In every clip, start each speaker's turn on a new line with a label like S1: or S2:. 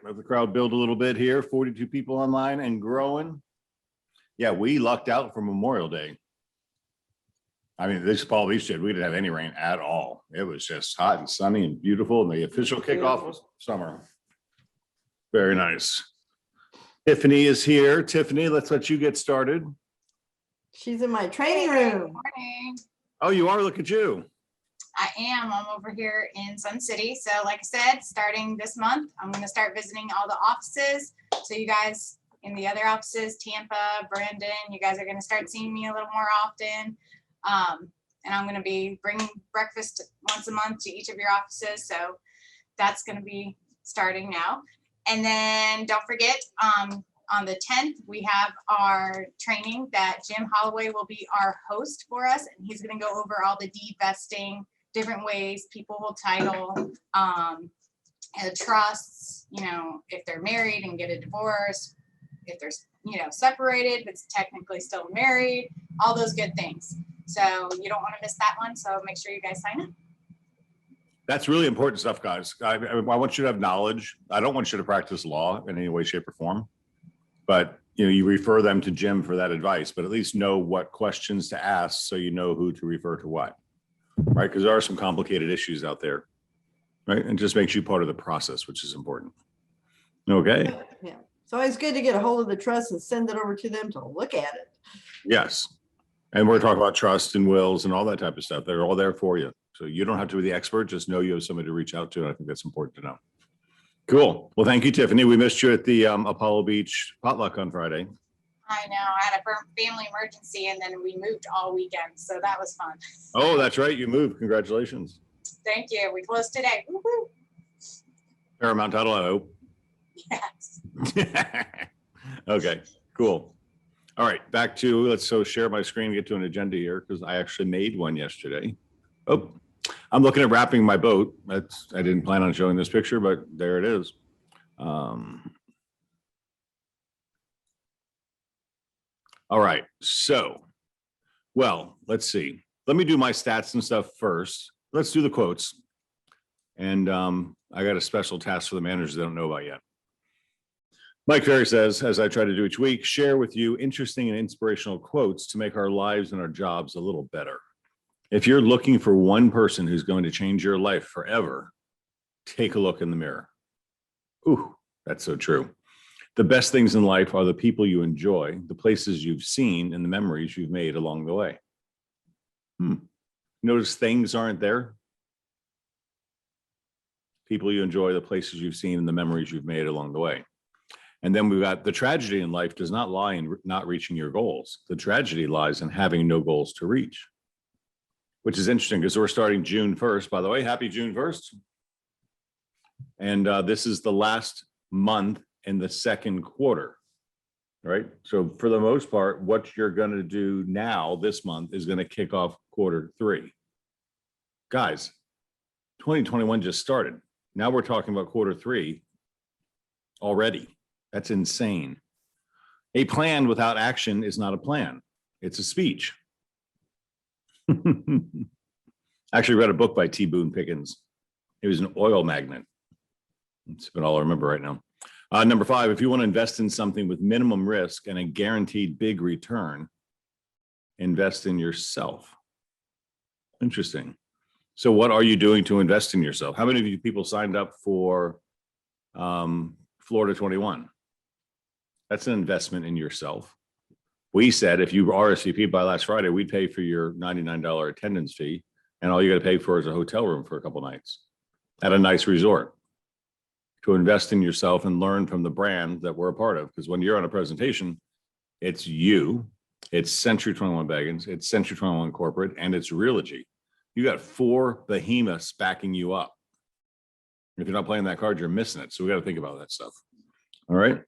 S1: let the crowd build a little bit here. 42 people online and growing. Yeah, we lucked out for Memorial Day. I mean, this Palm Beach did. We didn't have any rain at all. It was just hot and sunny and beautiful. And the official kickoff was summer. Very nice. Tiffany is here. Tiffany, let's let you get started.
S2: She's in my training room.
S3: Morning.
S1: Oh, you are. Look at you.
S3: I am. I'm over here in Sun City. So like I said, starting this month, I'm going to start visiting all the offices. So you guys in the other offices, Tampa, Brandon, you guys are going to start seeing me a little more often. And I'm going to be bringing breakfast once a month to each of your offices. So that's going to be starting now. And then don't forget, on the 10th, we have our training that Jim Holloway will be our host for us. And he's going to go over all the deed vesting, different ways people will title trusts, you know, if they're married and get a divorce, if they're, you know, separated, but technically still married, all those good things. So you don't want to miss that one. So make sure you guys sign up.
S1: That's really important stuff, guys. I want you to have knowledge. I don't want you to practice law in any way, shape, or form. But you know, you refer them to Jim for that advice, but at least know what questions to ask so you know who to refer to what, right? Because there are some complicated issues out there, right? And just makes you part of the process, which is important. Okay.
S2: Yeah. It's always good to get a hold of the trust and send it over to them to look at it.
S1: Yes. And we're talking about trust and wills and all that type of stuff. They're all there for you. So you don't have to be the expert, just know you have somebody to reach out to. And I think that's important to know. Cool. Well, thank you, Tiffany. We missed you at the Apollo Beach potluck on Friday.
S3: I know I had a family emergency and then we moved all weekend. So that was fun.
S1: Oh, that's right. You moved. Congratulations.
S3: Thank you. We closed today. Woo-hoo.
S1: Paramount title, I hope.
S3: Yes.
S1: Okay, cool. All right, back to, let's share my screen and get to an agenda here because I actually made one yesterday. Oh, I'm looking at wrapping my boat. I didn't plan on showing this picture, but there it is. All right, so, well, let's see. Let me do my stats and stuff first. Let's do the quotes. And I got a special task for the managers they don't know about yet. Mike Ferry says, as I try to do each week, share with you interesting and inspirational quotes to make our lives and our jobs a little better. If you're looking for one person who's going to change your life forever, take a look in the mirror. Ooh, that's so true. The best things in life are the people you enjoy, the places you've seen, and the memories you've made along the way. Notice things aren't there. People you enjoy, the places you've seen, and the memories you've made along the way. And then we've got the tragedy in life does not lie in not reaching your goals. The tragedy lies in having no goals to reach, which is interesting because we're starting June 1st. By the way, happy June 1st. And this is the last month in the second quarter, right? So for the most part, what you're going to do now this month is going to kick off quarter 3. Guys, 2021 just started. Now we're talking about quarter 3 already. That's insane. A plan without action is not a plan. It's a speech. Actually read a book by T. Boone Pickens. He was an oil magnate. That's about all I remember right now. Number 5, if you want to invest in something with minimum risk and a guaranteed big return, invest in yourself. Interesting. So what are you doing to invest in yourself? How many of you people signed up for Florida 21? That's an investment in yourself. We said if you RSVP'd by last Friday, we'd pay for your $99 attendance fee, and all you got to pay for is a hotel room for a couple nights at a nice resort. To invest in yourself and learn from the brand that we're a part of. Because when you're on a presentation, it's you, it's Century 21 Baggins, it's Century 21 Corporate, and it's Realogy. You got 4 behemoths backing you up. If you're not playing that card, you're missing it. So we got to think about that stuff. All right.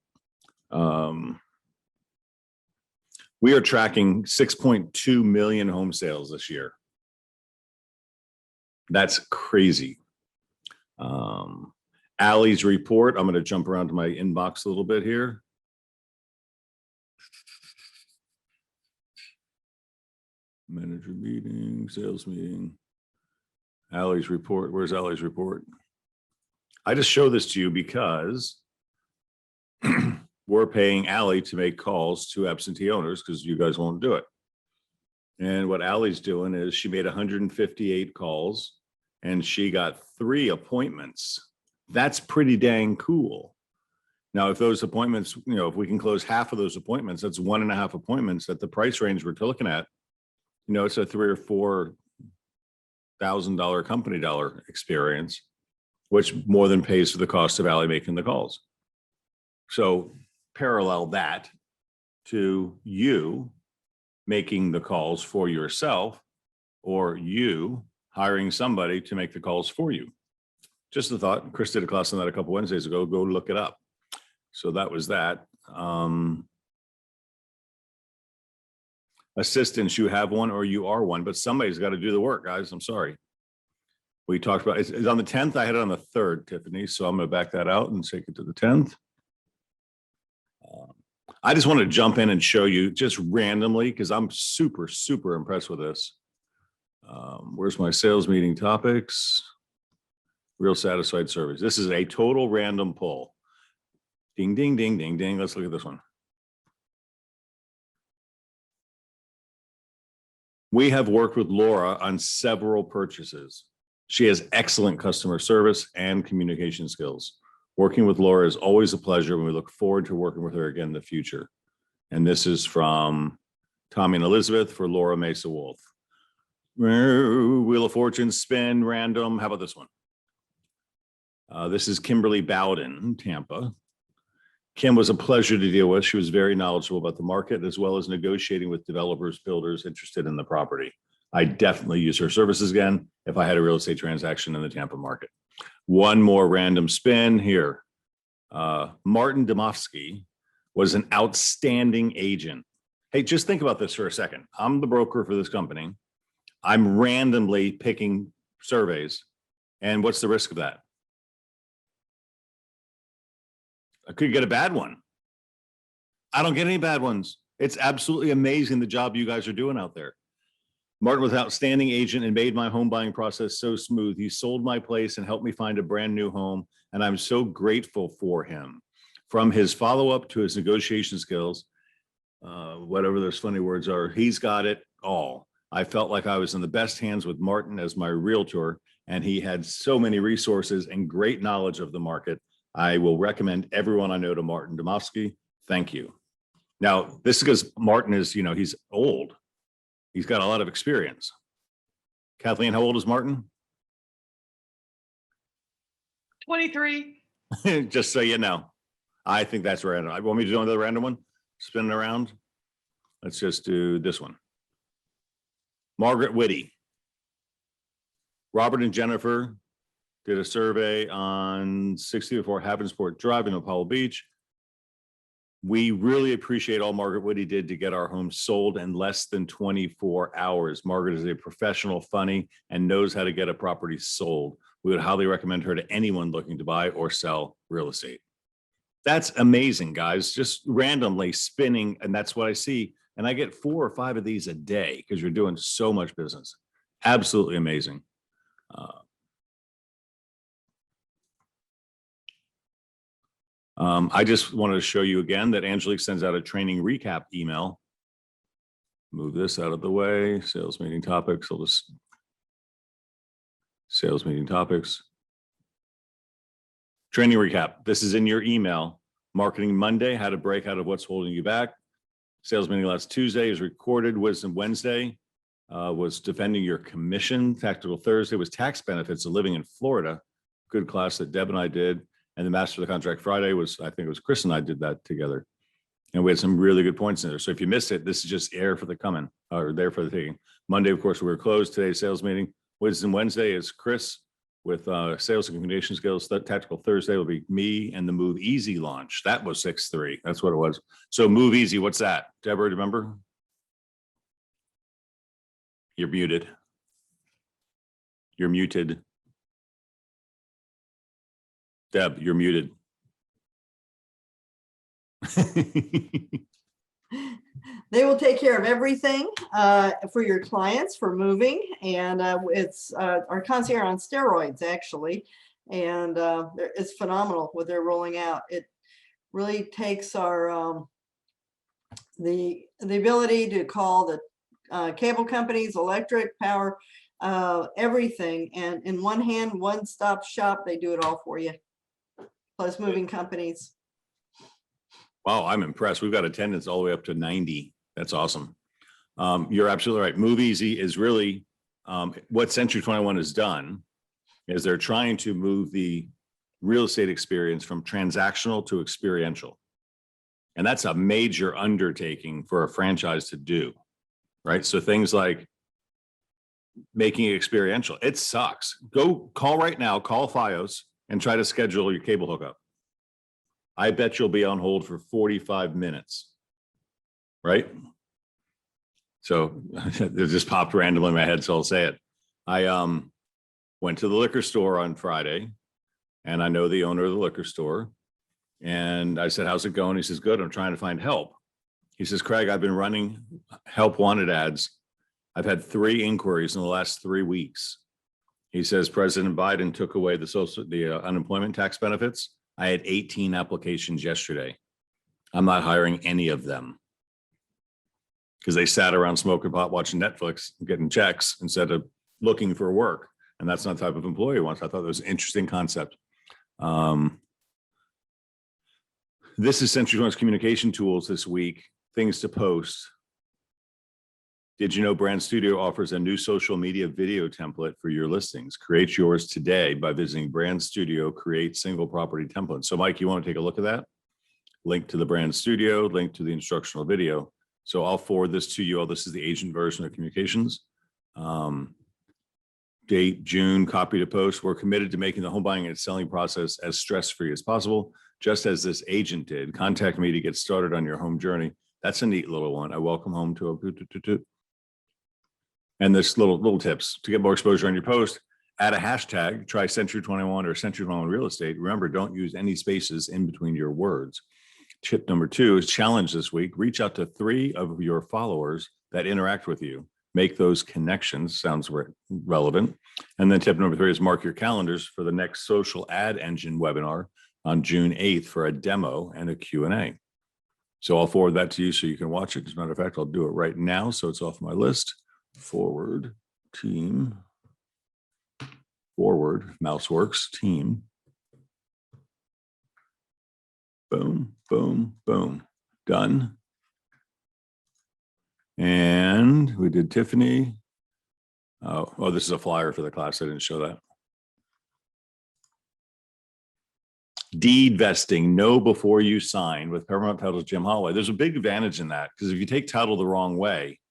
S1: We are tracking 6.2 million home sales this year. That's crazy. Allie's report. I'm going to jump around to my inbox a little bit here. Manager meeting, sales meeting. Allie's report. Where's Allie's report? I just show this to you because we're paying Ally to make calls to absentee owners because you guys won't do it. And what Ally's doing is she made 158 calls and she got 3 appointments. That's pretty dang cool. Now, if those appointments, if we can close half of those appointments, that's 1.5 appointments at the price range we're looking at. It's a $3,000 or $4,000 company dollar experience, which more than pays for the cost of Ally making the calls. So parallel that to you making the calls for yourself or you hiring somebody to make the calls for you. Just a thought. Chris did a class on that a couple Wednesdays ago. Go look it up. So that was that. Assistants, you have one or you are one, but somebody's got to do the work, guys. I'm sorry. We talked about it's on the 10th. I had it on the 3rd, Tiffany. So I'm going to back that out and take it to the 10th. I just want to jump in and show you just randomly because I'm super, super impressed with this. Where's my sales meeting topics? Real satisfied surveys. This is a total random poll. Ding, ding, ding, ding, ding. Let's look at this one. We have worked with Laura on several purchases. She has excellent customer service and communication skills. Working with Laura is always a pleasure, and we look forward to working with her again in the future. And this is from Tommy and Elizabeth for Laura Mesa Wolf. Wheel of Fortune, spin, random. How about this one? This is Kimberly Bowden, Tampa. Kim was a pleasure to deal with. She was very knowledgeable about the market as well as negotiating with developers, builders interested in the property. I definitely use her services again if I had a real estate transaction in the Tampa market. One more random spin here. Martin Domofsky was an outstanding agent. Hey, just think about this for a second. I'm the broker for this company. I'm randomly picking surveys. And what's the risk of that? I could get a bad one. I don't get any bad ones. It's absolutely amazing the job you guys are doing out there. Martin was an outstanding agent and made my home buying process so smooth. He sold my place and helped me find a brand new home, and I'm so grateful for him. From his follow-up to his negotiation skills, whatever those funny words are, he's got it all. I felt like I was in the best hands with Martin as my realtor, and he had so many resources and great knowledge of the market. I will recommend everyone I know to Martin Domofsky. Thank you. Now, this is because Martin is, he's old. He's got a lot of experience. Kathleen, how old is Martin?
S4: 23.
S1: Just so you know. I think that's random. I want me to do another random one? Spin it around. Let's just do this one. Margaret Whitty. Robert and Jennifer did a survey on 64 Havensport Drive in Apollo Beach. We really appreciate all Margaret Whitty did to get our home sold in less than 24 hours. Margaret is a professional, funny, and knows how to get a property sold. We would highly recommend her to anyone looking to buy or sell real estate. That's amazing, guys. Just randomly spinning, and that's what I see. And I get 4 or 5 of these a day because you're doing so much business. Absolutely amazing. I just wanted to show you again that Angelique sends out a training recap email. Move this out of the way. Sales meeting topics. I'll just sales meeting topics. Training recap. This is in your email. Marketing Monday, how to break out of what's holding you back. Sales meeting last Tuesday is recorded. Wisdom Wednesday was defending your commission. Tactical Thursday was tax benefits of living in Florida. Good class that Deb and I did. And the Master of the Contract Friday was, I think it was Chris and I did that together. And we had some really good points in there. So if you missed it, this is just air for the coming or there for the taking. Monday, of course, we were closed. Today's sales meeting. Wisdom Wednesday is Chris with sales and communication skills. That Tactical Thursday will be me and the Move Easy launch. That was 6-3. That's what it was. So Move Easy, what's that? Deborah, do you remember? You're muted. You're muted. Deb, you're muted.
S2: They will take care of everything for your clients for moving, and it's our concierge on steroids actually, and it's phenomenal what they're rolling out. really takes our, the ability to call the cable companies, electric, power, everything. And in one hand, one-stop shop, they do it all for you. Plus moving companies.
S1: Wow, I'm impressed. We've got attendance all the way up to 90. That's awesome. You're absolutely right. Move Easy is really what Century 21 has done is they're trying to move the real estate experience from transactional to experiential. And that's a major undertaking for a franchise to do, right? So things like making it experiential, it sucks. Go call right now, call FiOS and try to schedule your cable hookup. I bet you'll be on hold for 45 minutes, right? So it just popped randomly in my head, so I'll say it. I went to the liquor store on Friday and I know the owner of the liquor store. And I said, how's it going? He says, good, I'm trying to find help. He says, Craig, I've been running help wanted ads. I've had 3 inquiries in the last 3 weeks. He says, President Biden took away the unemployment tax benefits. I had 18 applications yesterday. I'm not hiring any of them because they sat around smoking pot, watching Netflix, getting checks instead of looking for work. And that's not the type of employee he wants. I thought that was an interesting concept. This is Century 21's communication tools this week, things to post. Did you know Brand Studio offers a new social media video template for your listings? Create yours today by visiting Brand Studio, create single property template. So Mike, you want to take a look at that? Link to the Brand Studio, link to the instructional video. So I'll forward this to you all. This is the agent version of communications. Date, June, copy to post. We're committed to making the home buying and selling process as stress-free as possible, just as this agent did. Contact me to get started on your home journey. That's a neat little one. I welcome home to a and this little tips to get more exposure on your post. Add a hashtag, try Century 21 or Century 21 Real Estate. Remember, don't use any spaces in between your words. Tip number 2 is challenge this week. Reach out to 3 of your followers that interact with you. Make those connections. Sounds relevant. And then tip number 3 is mark your calendars for the next social ad engine webinar on June 8th for a demo and a Q&A. So I'll forward that to you so you can watch it. As a matter of fact, I'll do it right now. So it's off my list. Forward team, forward MouseWorks team. Boom, boom, boom, done. And we did Tiffany. Oh, this is a flyer for the class. I didn't show that. Deed vesting, know before you sign with Paramount Titles Jim Holloway. There's a big advantage in that because if you take title the wrong way,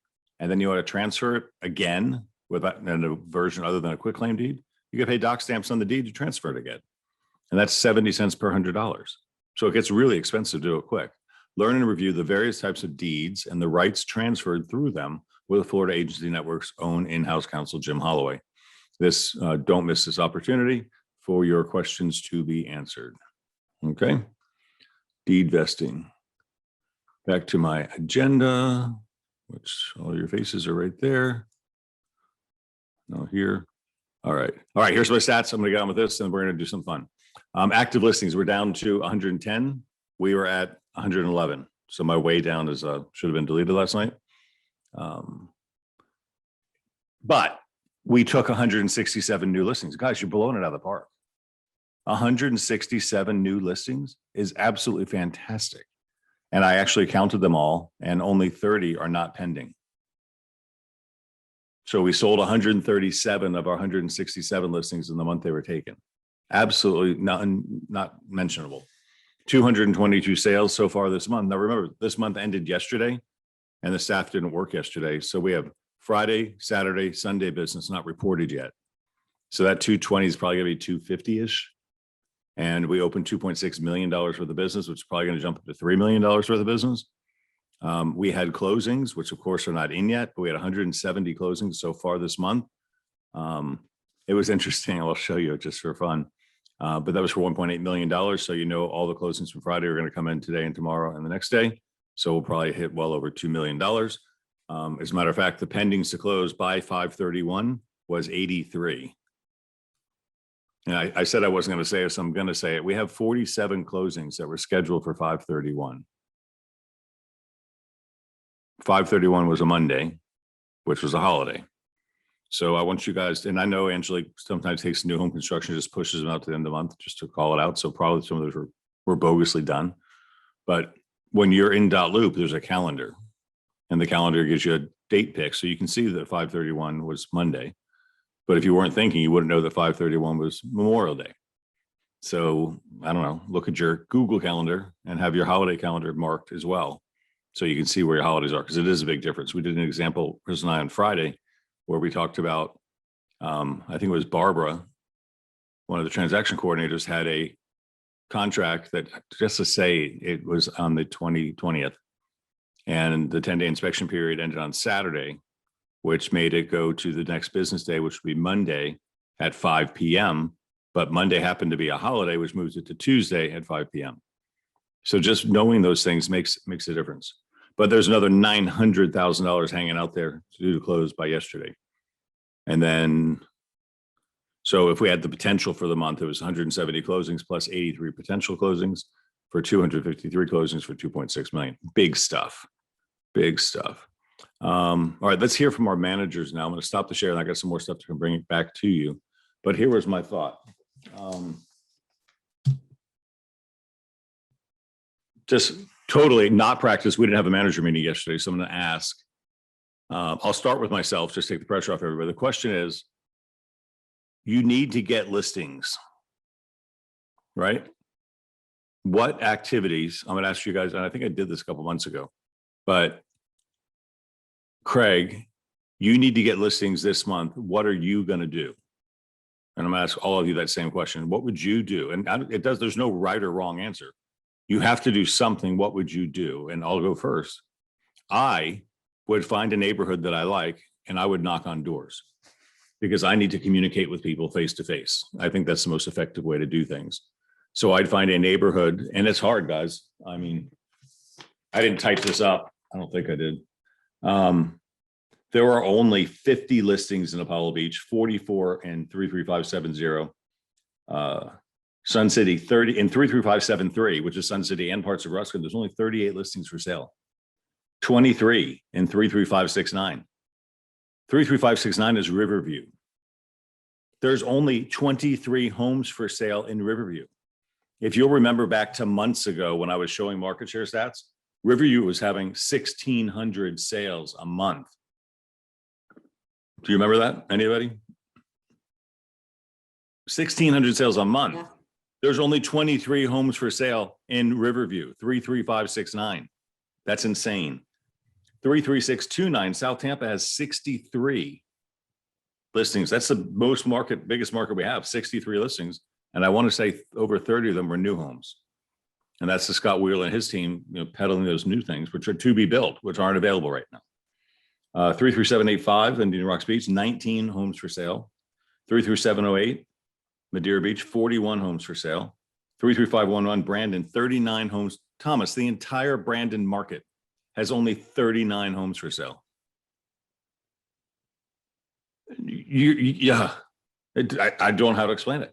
S1: and then you want to transfer it again with a version other than a quitclaim deed, you can pay doc stamps on the deed to transfer it again. And that's 70 cents per $100. So it gets really expensive to do it quick. Learn and review the various types of deeds and the rights transferred through them with Florida Agency Network's own in-house counsel, Jim Holloway. Don't miss this opportunity for your questions to be answered. Okay. Deed vesting. Back to my agenda, which all your faces are right there. No, here. All right. Here's my stats. I'm going to get on with this and we're going to do some fun. Active listings, we're down to 110. We were at 111. So my way down is should have been deleted last night. But we took 167 new listings. Guys, you're blowing it out of the park. 167 new listings is absolutely fantastic. And I actually counted them all and only 30 are not pending. So we sold 137 of our 167 listings in the month they were taken. Absolutely not mentionable. 222 sales so far this month. Now remember, this month ended yesterday and the staff didn't work yesterday. So we have Friday, Saturday, Sunday business not reported yet. So that 220 is probably going to be 250-ish. And we opened $2.6 million worth of business, which is probably going to jump up to $3 million worth of business. We had closings, which of course are not in yet, but we had 170 closings so far this month. It was interesting. I'll show you just for fun. But that was for $1.8 million. So you know all the closings from Friday are going to come in today and tomorrow and the next day. So we'll probably hit well over $2 million. As a matter of fact, the pendings to close by 5/31 was 83. And I said I wasn't going to say it, so I'm going to say it. We have 47 closings that were scheduled for 5/31. 5/31 was a Monday, which was a holiday. So I want you guys, and I know Angelique sometimes takes new home construction, just pushes them out to the end of the month just to call it out. So probably some of those were bogusly done. But when you're in dot loop, there's a calendar, and the calendar gives you a date pick. So you can see that 5/31 was Monday. But if you weren't thinking, you wouldn't know that 5/31 was Memorial Day. So I don't know, look at your Google calendar and have your holiday calendar marked as well. So you can see where your holidays are, because it is a big difference. We did an example, Chris and I, on Friday, where we talked about, I think it was Barbara, one of the transaction coordinators, had a contract that, just to say, it was on the 20th, and the 10-day inspection period ended on Saturday, which made it go to the next business day, which would be Monday at 5 p.m. But Monday happened to be a holiday, which moves it to Tuesday at 5 p.m. So just knowing those things makes a difference. But there's another $900,000 hanging out there to do to close by yesterday. And then, so if we had the potential for the month, it was 170 closings plus 83 potential closings for 253 closings for 2.6 million. Big stuff, big stuff. All right, let's hear from our managers now. I'm going to stop the share, and I got some more stuff to bring it back to you. But here was my thought. Just totally not practice. We didn't have a manager meeting yesterday, so I'm going to ask. I'll start with myself, just take the pressure off everybody. The question is, you need to get listings, right? What activities, I'm going to ask you guys, and I think I did this a couple months ago, but Craig, you need to get listings this month. What are you going to do? And I'm going to ask all of you that same question. What would you do? And there's no right or wrong answer. You have to do something. What would you do? And I'll go first. I would find a neighborhood that I like, and I would knock on doors, because I need to communicate with people face to face. I think that's the most effective way to do things. So I'd find a neighborhood, and it's hard, guys. I mean, I didn't type this up. I don't think I did. There are only 50 listings in Apollo Beach, 44 in 33570. Sun City 30 in 33573, which is Sun City and parts of Ruskin. There's only 38 listings for sale. 23 in 33569. 33569 is Riverview. There's only 23 homes for sale in Riverview. If you'll remember back to months ago when I was showing market share stats, Riverview was having 1,600 sales a month. Do you remember that? Anybody? 1,600 sales a month.
S2: Yeah.
S1: There's only 23 homes for sale in Riverview, 33569. That's insane. 33629, South Tampa has 63 listings. That's the biggest market we have, 63 listings. And I want to say over 30 of them were new homes. And that's the Scott Wheeler and his team, peddling those new things, which are to be built, which aren't available right now. 33785, Indian Rocks Beach, 19 homes for sale. 33708, Madeira Beach, 41 homes for sale. 33511, Brandon, 39 homes. Thomas, the entire Brandon market has only 39 homes for sale. Yeah, I don't know how to explain it.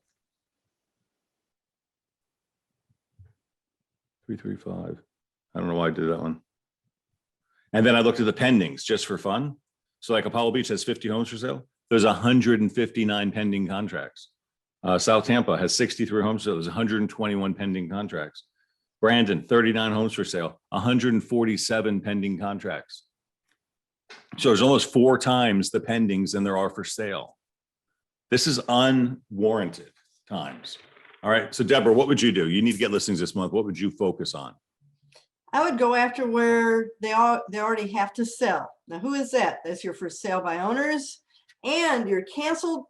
S1: 335. I don't know why I did that one. And then I looked at the pendings just for fun. So like Apollo Beach has 50 homes for sale. There's 159 pending contracts. South Tampa has 63 homes for sale. There's 121 pending contracts. Brandon, 39 homes for sale, 147 pending contracts. So there's almost 4 times the pendings than there are for sale. This is unwarranted times. All right. So Deborah, what would you do? You need to get listings this month. What would you focus on?
S2: I would go after where they already have to sell. Now, who is that? That's your for sale by owners, and you're canceled,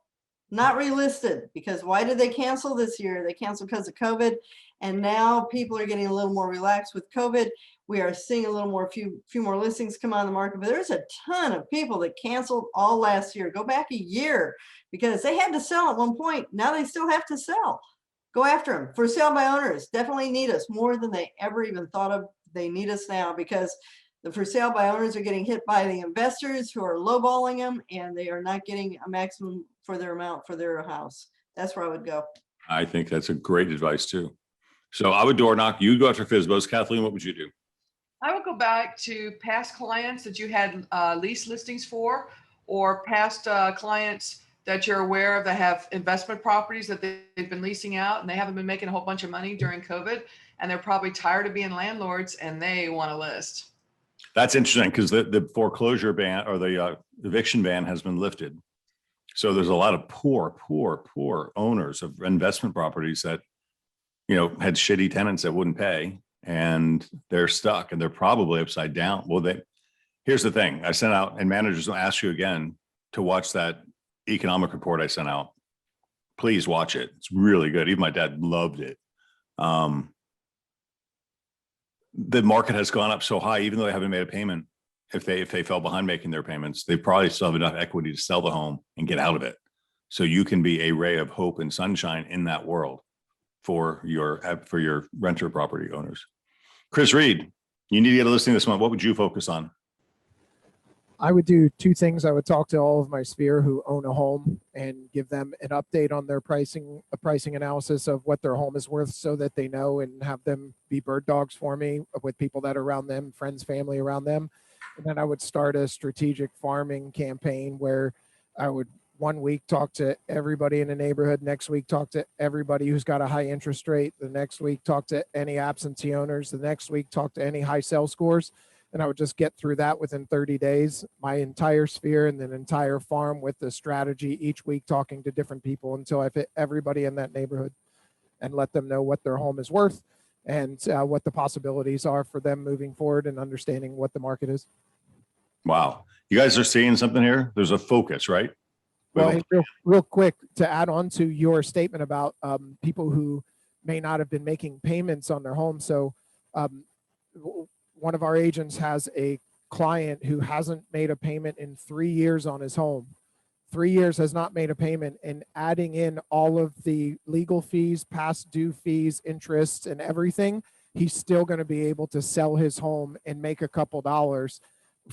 S2: not relisted. Because why did they cancel this year? They canceled because of COVID, and now people are getting a little more relaxed with COVID. We are seeing a little more, few more listings come on the market, but there's a ton of people that canceled all last year. Go back a year because they had to sell at one point. Now they still have to sell. Go after them. For sale by owners definitely need us more than they ever even thought of. They need us now because the for sale by owners are getting hit by the investors who are lowballing them, and they are not getting a maximum for their amount for their house. That's where I would go.
S1: I think that's a great advice too. So I would door knock, you'd go after FSBOs. Kathleen, what would you do?
S4: I would go back to past clients that you had lease listings for, or past clients that you're aware of that have investment properties that they've been leasing out and they haven't been making a whole bunch of money during COVID. And they're probably tired of being landlords and they want to list.
S1: That's interesting because the foreclosure ban or the eviction ban has been lifted. So there's a lot of poor owners of investment properties that, had shitty tenants that wouldn't pay and they're stuck and they're probably upside down. Well, here's the thing. I sent out, and managers will ask you again to watch that economic report I sent out. Please watch it. It's really good. Even my dad loved it. The market has gone up so high, even though they haven't made a payment. If they fell behind making their payments, they probably still have enough equity to sell the home and get out of it. So you can be a ray of hope and sunshine in that world for your renter property owners. Chris Reed, you need to get a listing this month. What would you focus on?
S5: I would do two things. I would talk to all of my sphere who own a home and give them an update on their a pricing analysis of what their home is worth so that they know, and have them be bird dogs for me with people that are around them, friends, family around them. And then I would start a strategic farming campaign where I would 1 week talk to everybody in the neighborhood, next week talk to everybody who's got a high interest rate, the next week talk to any absentee owners, the next week talk to any high sales scores. And I would just get through that within 30 days, my entire sphere and an entire farm with the strategy each week, talking to different people until I fit everybody in that neighborhood and let them know what their home is worth and what the possibilities are for them moving forward and understanding what the market is.
S1: Wow. You guys are seeing something here. There's a focus, right?
S5: Well, hey, real quick to add on to your statement about people who may not have been making payments on their home. So one of our agents has a client who hasn't made a payment in 3 years on his home. 3 years has not made a payment, and adding in all of the legal fees, past due fees, interest, and everything, he's still going to be able to sell his home and make a couple dollars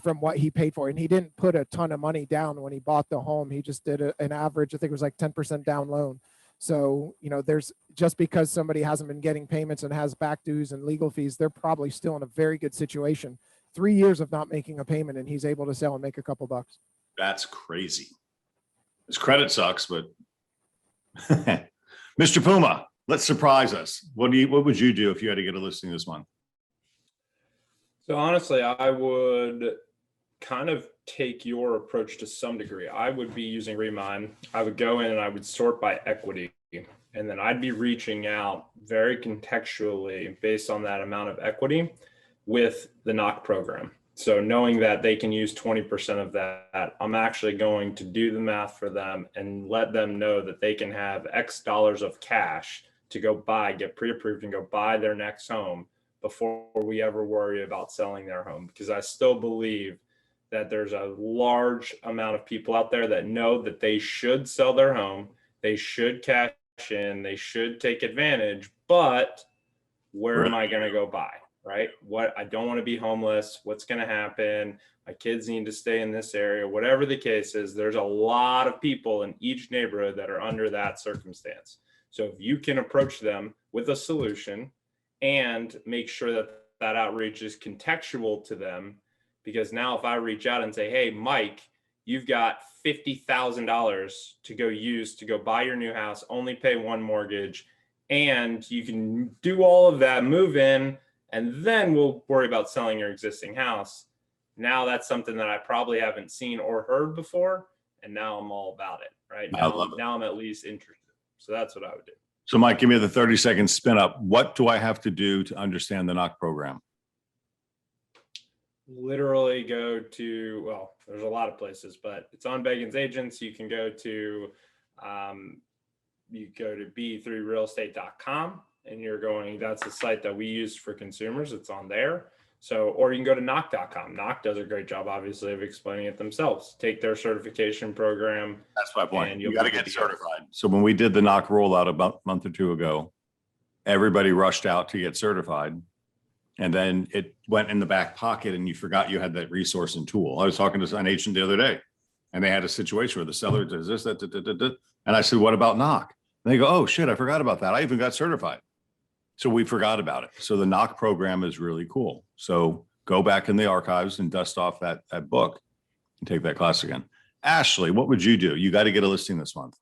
S5: from what he paid for. And he didn't put a ton of money down when he bought the home. He just did an average, I think it was like 10% down loan. So, there's just because somebody hasn't been getting payments and has back dues and legal fees, they're probably still in a very good situation. 3 years of not making a payment and he's able to sell and make a couple bucks.
S1: That's crazy. His credit sucks, but Mr. Puma, let's surprise us. What would you do if you had to get a listing this month?
S6: So honestly, I would kind of take your approach to some degree. I would be using Remine. I would go in and I would sort by equity, and then I'd be reaching out very contextually based on that amount of equity with the knock program. So knowing that they can use 20% of that, I'm actually going to do the math for them and let them know that they can have X dollars of cash to go get pre-approved and go buy their next home before we ever worry about selling their home. Because I still believe that there's a large amount of people out there that know that they should sell their home, they should cash in, they should take advantage, but where am I going to go buy, right? I don't want to be homeless. What's going to happen? My kids need to stay in this area. Whatever the case is, there's a lot of people in each neighborhood that are under that circumstance. So if you can approach them with a solution and make sure that that outreach is contextual to them, because now if I reach out and say, hey, Mike, you've got $50,000 to go use to go buy your new house, only pay one mortgage, and you can do all of that, move in, and then we'll worry about selling your existing house. Now that's something that I probably haven't seen or heard before, and now I'm all about it, right? Now I'm at least interested. So that's what I would do.
S1: So Mike, give me the 30-second spin up. What do I have to do to understand the knock program?
S6: Literally go to, well, there's a lot of places, but it's on Beggins Agents. You can go to, b3realestate.com and that's the site that we use for consumers. It's on there. So, or you can go to knock.com. Knock does a great job, obviously, of explaining it themselves. Take their certification program.
S1: That's my point. You got to get certified. So when we did the knock rollout about a month or two ago, everybody rushed out to get certified. And then it went in the back pocket and you forgot you had that resource and tool. I was talking to an agent the other day and they had a situation where the seller does this, that. And I said, what about knock? And they go, oh shit, I forgot about that. I even got certified. So we forgot about it. So the knock program is really cool. So go back in the archives and dust off that book and take that class again. Ashley, what would you do? You got to get a listing this month.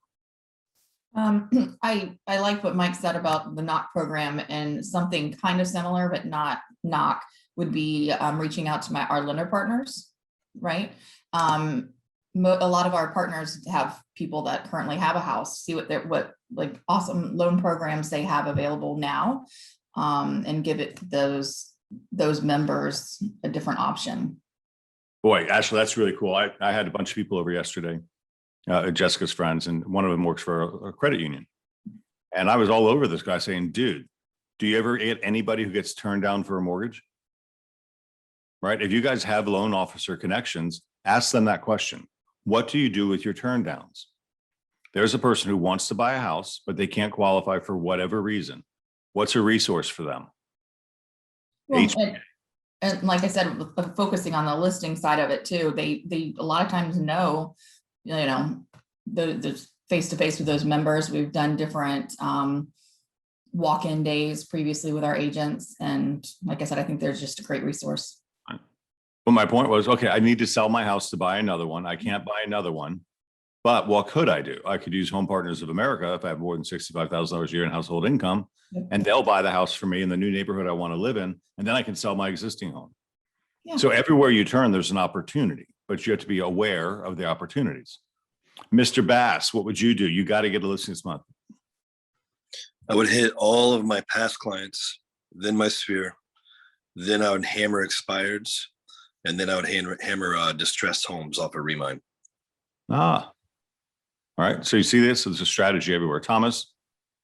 S7: I like what Mike said about the knock program, and something kind of similar, but not knock, would be reaching out to our lender partners, right? A lot of our partners have people that currently have a house, see what like awesome loan programs they have available now, and give it those members a different option.
S1: Boy, Ashley, that's really cool. I had a bunch of people over yesterday, Jessica's friends, and one of them works for a credit union. And I was all over this guy saying, dude, do you ever get anybody who gets turned down for a mortgage? Right? If you guys have loan officer connections, ask them that question. What do you do with your turn downs? There's a person who wants to buy a house, but they can't qualify for whatever reason. What's a resource for them?
S7: Well, and like I said, focusing on the listing side of it too, they a lot of times know, the face-to-face with those members. We've done different walk-in days previously with our agents. And like I said, I think there's just a great resource.
S1: But my point was, okay, I need to sell my house to buy another one. I can't buy another one. But what could I do? I could use Home Partners of America if I have more than $65,000 a year in household income, and they'll buy the house for me in the new neighborhood I want to live in, and then I can sell my existing home.
S7: Yeah.
S1: So everywhere you turn, there's an opportunity, but you have to be aware of the opportunities. Mr. Bass, what would you do? You got to get a listing this month.
S8: I would hit all of my past clients, then my sphere, then I would hammer expireds, and then I would hammer distressed homes off of Remind.
S1: All right. So you see this? There's a strategy everywhere. Thomas,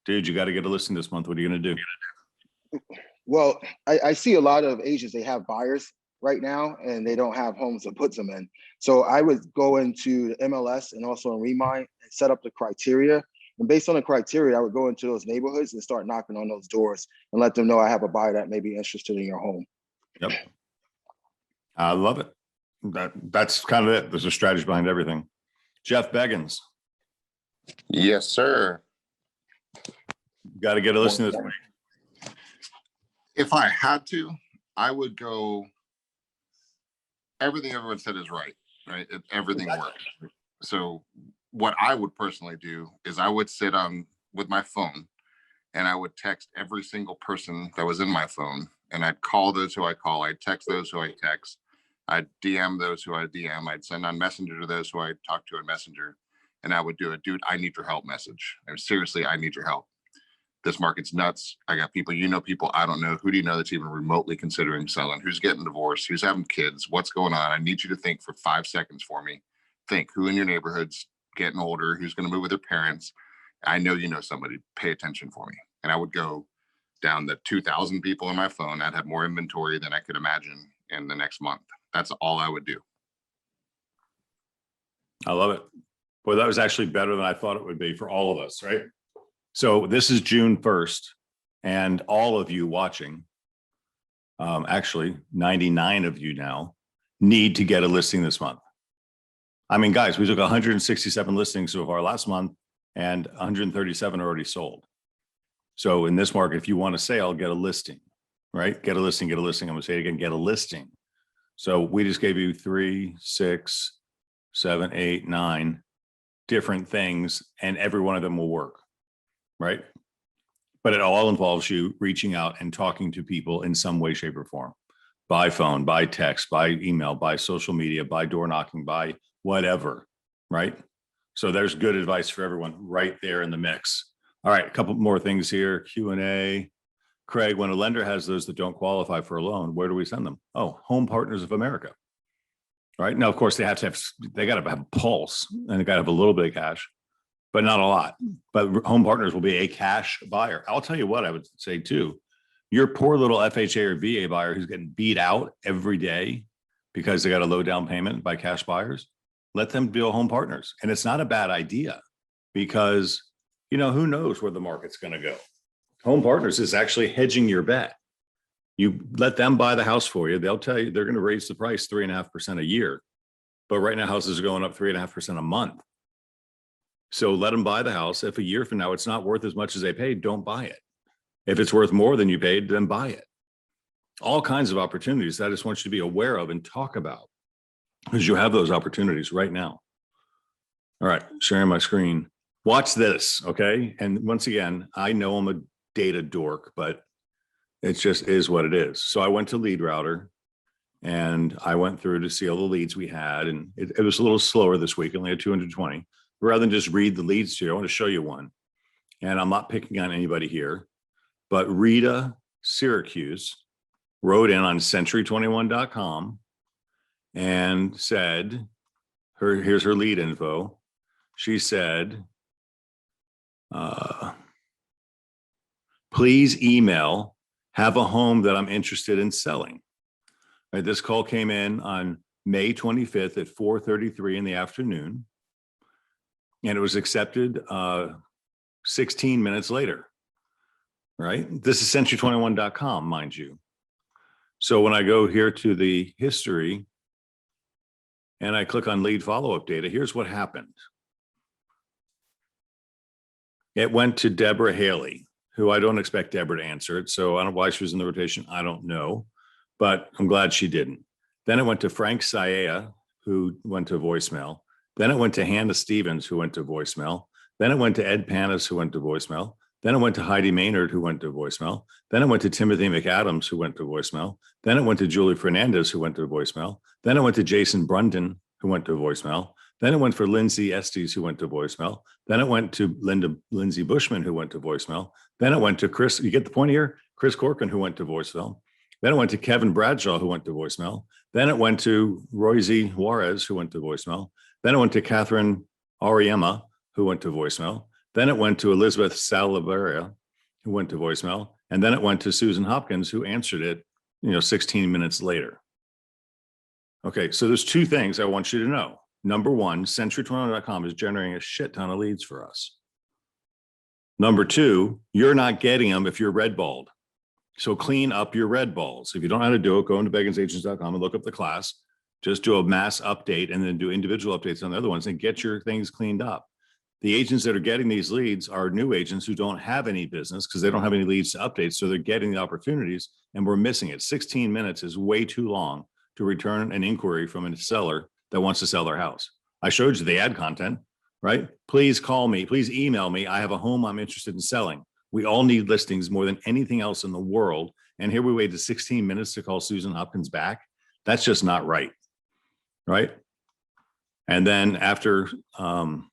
S1: dude, you got to get a listing this month. What are you going to do?
S9: Well, I see a lot of agents, they have buyers right now and they don't have homes to put them in. So I would go into the MLS and also in Remind and set up the criteria. And based on the criteria, I would go into those neighborhoods and start knocking on those doors and let them know I have a buyer that may be interested in your home.
S1: Yep. I love it. That's kind of it. There's a strategy behind everything. Jeff Beggins.
S10: Yes, sir.
S1: Got to get a listing this week.
S10: If I had to, I would go, everything everyone said is right? Everything works. So what I would personally do is I would sit on with my phone and I would text every single person that was in my phone, and I'd call those who I call. I'd text those who I text. I'd DM those who I DM. I'd send on Messenger to those who I talk to in Messenger. And I would do a dude, I need your help message. Seriously, I need your help. This market's nuts. I got people, people I don't know. Who do you know that's even remotely considering selling? Who's getting divorced? Who's having kids? What's going on? I need you to think for 5 seconds for me. Think who in your neighborhood's getting older, who's going to move with their parents. I know you know somebody. Pay attention for me. And I would go down the 2,000 people on my phone. I'd have more inventory than I could imagine in the next month. That's all I would do.
S1: I love it. Boy, that was actually better than I thought it would be for all of us, right? So this is June 1st, and all of you watching, actually 99 of you now, need to get a listing this month. I mean, guys, we took 167 listings so far last month, and 137 already sold. So in this market, if you want a sale, get a listing, right? Get a listing, get a listing. I'm gonna say it again, get a listing. So we just gave you 3, 6, 7, 8, 9 different things, and every one of them will work, right? But it all involves you reaching out and talking to people in some way, shape, or form, by phone, by text, by email, by social media, by door knocking, by whatever, right? So there's good advice for everyone right there in the mix. All right, a couple more things here. Q&A. Craig, when a lender has those that don't qualify for a loan, where do we send them? Oh, Home Partners of America. Right now, of course, they got to have a pulse, and they got to have a little bit of cash, but not a lot. But Home Partners will be a cash buyer. I'll tell you what I would say too. Your poor little FHA or VA buyer who's getting beat out every day because they got a low down payment by cash buyers, let them do Home Partners. And it's not a bad idea because, who knows where the market's going to go. Home Partners is actually hedging your bet. You let them buy the house for you. They'll tell you they're going to raise the price 3.5% a year. But right now houses are going up 3.5% a month. So let them buy the house. If a year from now it's not worth as much as they paid, don't buy it. If it's worth more than you paid, then buy it. All kinds of opportunities that I just want you to be aware of and talk about, because you have those opportunities right now. All right, sharing my screen. Watch this, okay? And once again, I know I'm a data dork, but it just is what it is. So I went to Lead Router and I went through to see all the leads we had, and it was a little slower this week, only had 220. Rather than just read the leads to you, I want to show you one. And I'm not picking on anybody here, but Rita Syracuse wrote in on century21.com and said, here's her lead info. She said, please email, have a home that I'm interested in selling. Right, this call came in on May 25th at 4:33 in the afternoon. And it was accepted 16 minutes later, right? This is century21.com, mind you. So when I go here to the history and I click on lead follow-up data, here's what happened. It went to Deborah Haley, who I don't expect Deborah to answer it. So I don't know why she was in the rotation. I don't know, but I'm glad she didn't. Then it went to Frank Saea, who went to voicemail. Then it went to Hannah Stevens, who went to voicemail. Then it went to Ed Panis, who went to voicemail. Then it went to Heidi Maynard, who went to voicemail. Then it went to Timothy McAdams, who went to voicemail. Then it went to Julie Fernandez, who went to voicemail. Then it went to Jason Brundon, who went to voicemail. Then it went for Lindsay Estes, who went to voicemail. Then it went to Lindsay Bushman, who went to voicemail. Then it went to Chris, you get the point here? Chris Corcoran, who went to voicemail. Then it went to Kevin Bradshaw, who went to voicemail. Then it went to Royce Juarez, who went to voicemail. Then it went to Catherine Ariema, who went to voicemail. Then it went to Elizabeth Salaveria, who went to voicemail. And then it went to Susan Hopkins, who answered it, 16 minutes later. Okay, so there's two things I want you to know. Number one, century21.com is generating a shit ton of leads for us. Number two, you're not getting them if you're red balled. So clean up your red balls. If you don't know how to do it, go into begginsagents.com and look up the class. Just do a mass update and then do individual updates on the other ones and get your things cleaned up. The agents that are getting these leads are new agents who don't have any business because they don't have any leads to update. So they're getting the opportunities and we're missing it. 16 minutes is way too long to return an inquiry from a seller that wants to sell their house. I showed you the ad content, right? Please call me, please email me. I have a home I'm interested in selling. We all need listings more than anything else in the world. And here we waited 16 minutes to call Susan Hopkins back. That's just not right. Right. And then after, I'm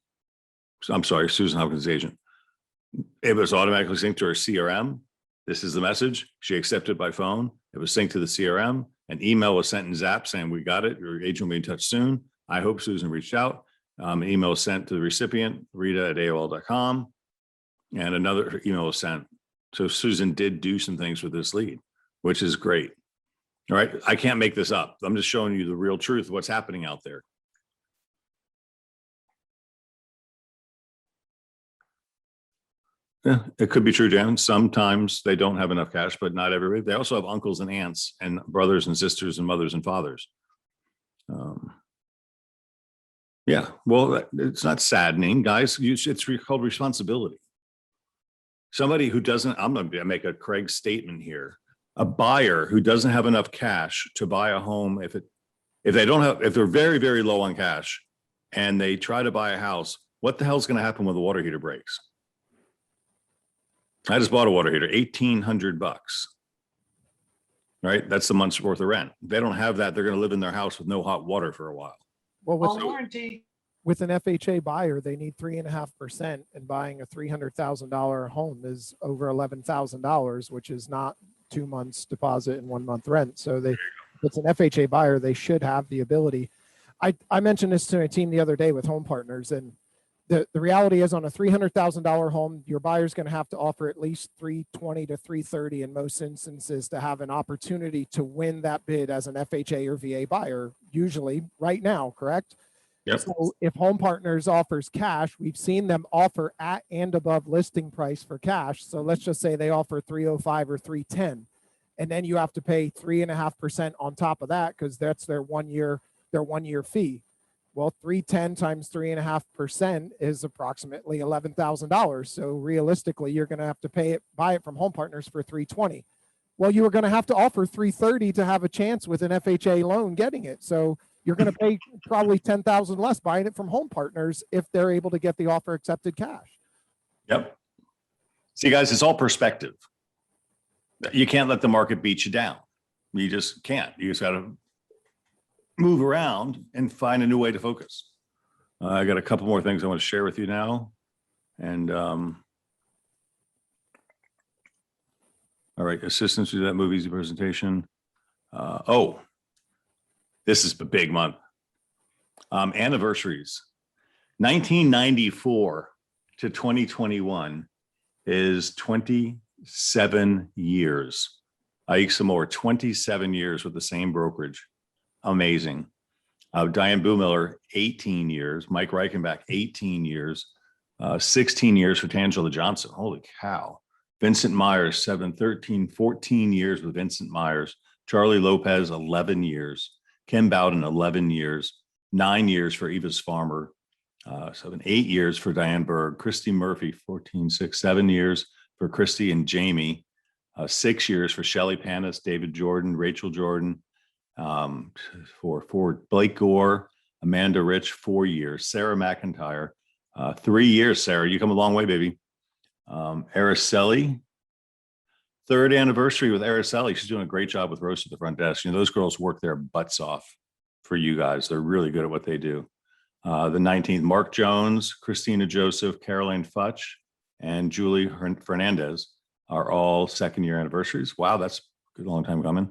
S1: sorry, Susan Hopkins' agent, it was automatically synced to her CRM. This is the message. She accepted by phone. It was synced to the CRM. An email was sent in Zap saying, we got it. Your agent will be in touch soon. I hope Susan reached out. An email was sent to the recipient, rita@aol.com. And another email was sent. So Susan did do some things with this lead, which is great. All right. I can't make this up. I'm just showing you the real truth of what's happening out there. Yeah, it could be true, Jan. Sometimes they don't have enough cash, but not everybody. They also have uncles and aunts and brothers and sisters and mothers and fathers. Yeah, well, it's not saddening, guys. It's called responsibility. Somebody who doesn't, I'm going to make a Craig statement here. A buyer who doesn't have enough cash to buy a home, if they're very, very low on cash and they try to buy a house, what the hell is going to happen when the water heater breaks? I just bought a water heater, $1,800, right? That's the month's worth of rent. If they don't have that, they're going to live in their house with no hot water for a while.
S5: Well,
S4: Warranty.
S5: with an FHA buyer, they need 3.5%, and buying a $300,000 home is over $11,000, which is not 2 months deposit and 1 month rent. So if it's an FHA buyer, they should have the ability. I mentioned this to my team the other day with Home Partners, and the reality is on a $300,000 home, your buyer's going to have to offer at least $320,000 to $330,000 in most instances to have an opportunity to win that bid as an FHA or VA buyer, usually right now, correct?
S1: Yep.
S5: So if Home Partners offers cash, we've seen them offer at and above listing price for cash. So let's just say they offer $305,000 or $310,000, and then you have to pay 3.5% on top of that because that's their 1 year fee. Well, 310 times 3.5% is approximately $11,000. So realistically, you're going to have to buy it from Home Partners for 320. Well, you were going to have to offer 330 to have a chance with an FHA loan getting it. So you're going to pay probably 10,000 less buying it from Home Partners if they're able to get the offer accepted cash.
S1: Yep. See, guys, it's all perspective. You can't let the market beat you down. You just can't. You just got to move around and find a new way to focus. I got a couple more things I want to share with you now. And all right, assistance to that movie's presentation. Oh, this is a big month. Anniversaries. 1994 to 2021 is 27 years. Ike Samore, 27 years with the same brokerage. Amazing. Diane Boomiller, 18 years. Mike Reichenbach, 18 years. 16 years for Tangela Johnson. Holy cow. Vincent Myers, 14 years with Vincent Myers. Charlie Lopez, 11 years. Kim Bowden, 11 years. 9 years for Eva's Farmer. 8 years for Diane Berg. Christy Murphy, 7 years for Christy and Jamie. 6 years for Shelley Panis, David Jordan, Rachel Jordan. For Blake Gore, Amanda Rich, 4 years. Sarah McIntyre, 3 years. Sarah, you come a long way, baby. Araceli, third anniversary with Araceli. She's doing a great job with Rose at the front desk. You know, those girls work their butts off for you guys. They're really good at what they do. The 19th, Mark Jones, Christina Joseph, Caroline Futch, and Julie Fernandez are all second-year anniversaries. Wow, that's a long time coming.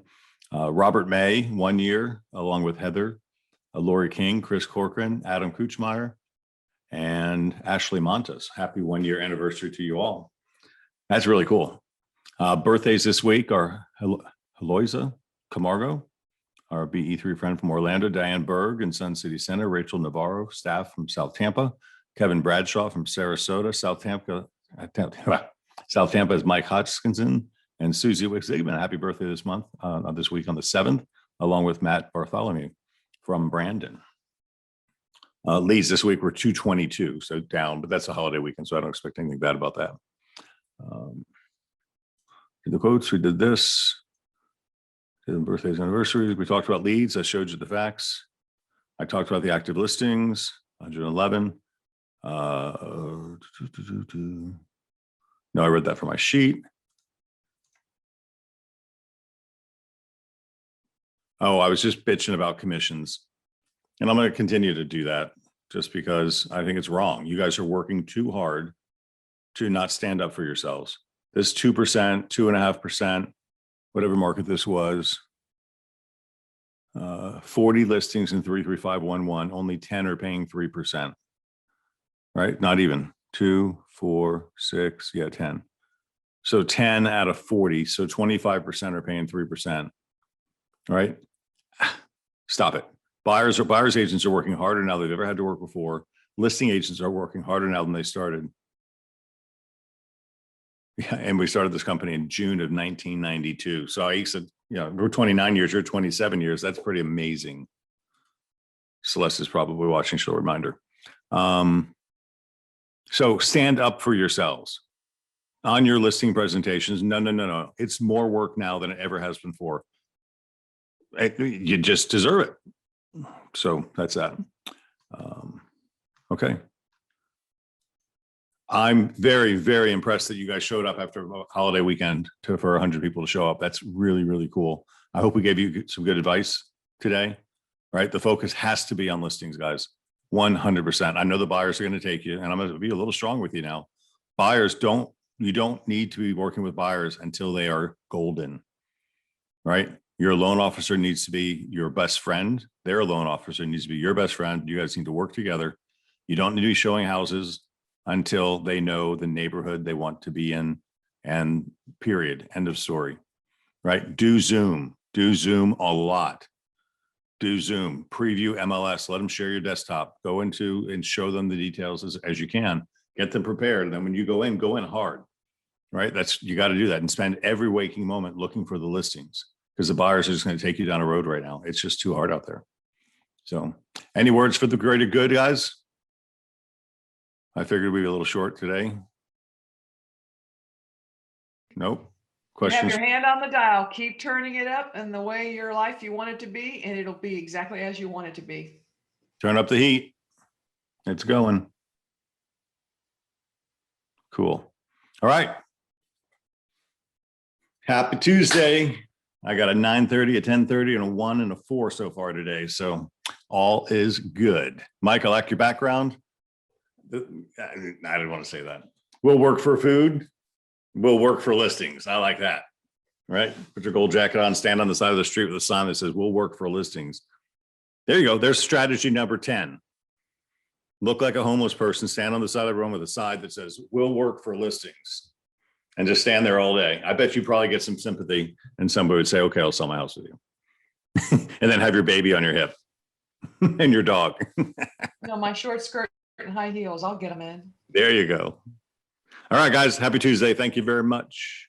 S1: Robert May, 1 year, along with Heather, Lori King, Chris Corcoran, Adam Kuchmeyer, and Ashley Montes. Happy 1 year anniversary to you all. That's really cool. Birthdays this week are Heloisa Camargo, our BE3 friend from Orlando, Diane Berg in Sun City Center, Rachel Navarro, staff from South Tampa, Kevin Bradshaw from Sarasota, South Tampa is Mike Hodgkinson, and Susie Wick-Zigman. Happy birthday this month, this week on the 7th, along with Matt Bartholomew from Brandon. Leads this week were 222, so down, but that's a holiday weekend, so I don't expect anything bad about that. The quotes, we did this. Did the birthdays, anniversaries. We talked about leads. I showed you the facts. I talked about the active listings, 111. No, I read that from my sheet. Oh, I was just bitching about commissions. And I'm going to continue to do that just because I think it's wrong. You guys are working too hard to not stand up for yourselves. This 2%, 2.5%, whatever market this was, 40 listings in 33511, only 10 are paying 3%, right? Not even 2, 4, 6, yeah, 10. So 10 out of 40, so 25% are paying 3%, right? Stop it. Buyers agents are working harder now than they've ever had to work before. Listing agents are working harder now than they started. Yeah, and we started this company in June of 1992. So I said, you know, we're 29 years, you're 27 years. That's pretty amazing. Celeste is probably watching, she'll reminder. So stand up for yourselves on your listing presentations. No. It's more work now than it ever has been before. You just deserve it. So that's that. Okay. I'm very, very impressed that you guys showed up after a holiday weekend for 100 people to show up. That's really, really cool. I hope we gave you some good advice today, right? The focus has to be on listings, guys. 100%. I know the buyers are going to take you, and I'm going to be a little strong with you now. Buyers you don't need to be working with buyers until they are golden, right? Your loan officer needs to be your best friend. Their loan officer needs to be your best friend. You guys need to work together. You don't need to be showing houses until they know the neighborhood they want to be in, and period, end of story, right? Do Zoom a lot. Do Zoom, preview MLS, let them share your desktop, go into and show them the details as you can, get them prepared. And then when you go in hard, right? You got to do that and spend every waking moment looking for the listings, because the buyers are just going to take you down a road right now. It's just too hard out there. So any words for the greater good, guys? I figured we'd be a little short today. Nope.
S4: You have
S1: Questions?
S4: your hand on the dial. Keep turning it up in the way your life you want it to be, and it'll be exactly as you want it to be.
S1: Turn up the heat. It's going. Cool. All right. Happy Tuesday. I got a 9:30, a 10:30, and a 1 and a 4 so far today. So all is good. Mike, I like your background. I didn't want to say that. We'll work for food. We'll work for listings. I like that. Right? Put your gold jacket on, stand on the side of the street with a sign that says, we'll work for listings. There you go. There's strategy number 10. Look like a homeless person, stand on the side of the road with a sign that says, we'll work for listings. And just stand there all day. I bet you probably get some sympathy and somebody would say, okay, I'll sell my house with you. And then have your baby on your hip and your dog.
S4: No, my short skirt and high heels, I'll get them in.
S1: There you go. All right, guys. Happy Tuesday. Thank you very much.